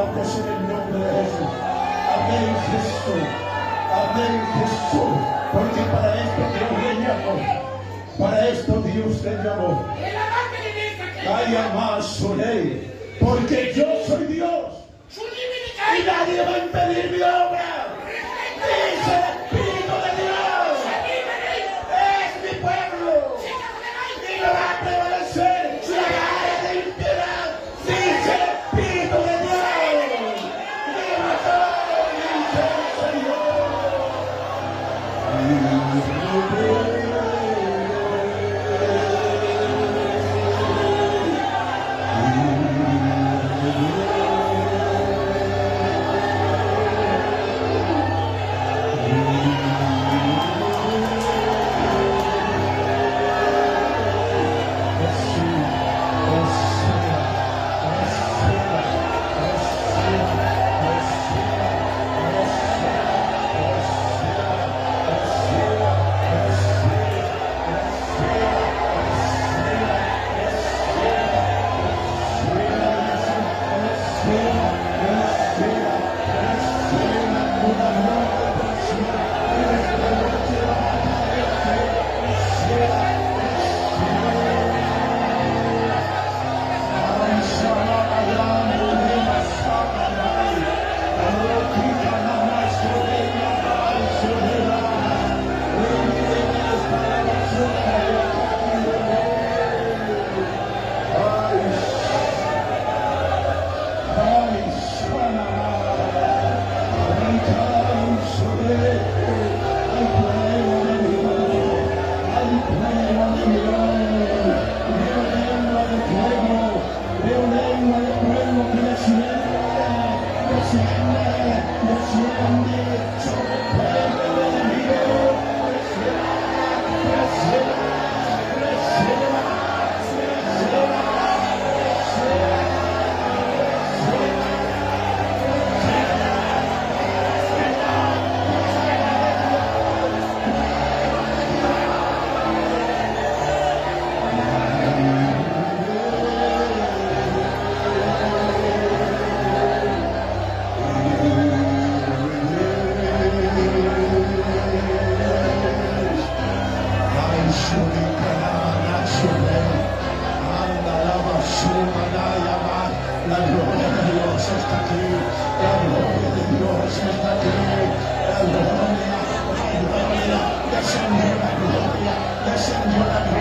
levantes en el nombre de Jesús. Amén, Jesús. Amén, Jesús. Porque para esto Dios le llamó. Para esto Dios le llamó. Vaya más su ley. Porque yo soy Dios. Y nadie va a impedir mi obra. Dice el Espíritu de Dios. Es mi pueblo. Y no va a prevalecer la área de impiedad. Dice el Espíritu de Dios. Viva todo, dice el Señor. La gloria de Dios está aquí. La gloria de Dios está aquí. La gloria, descendió la gloria, descendió la gloria.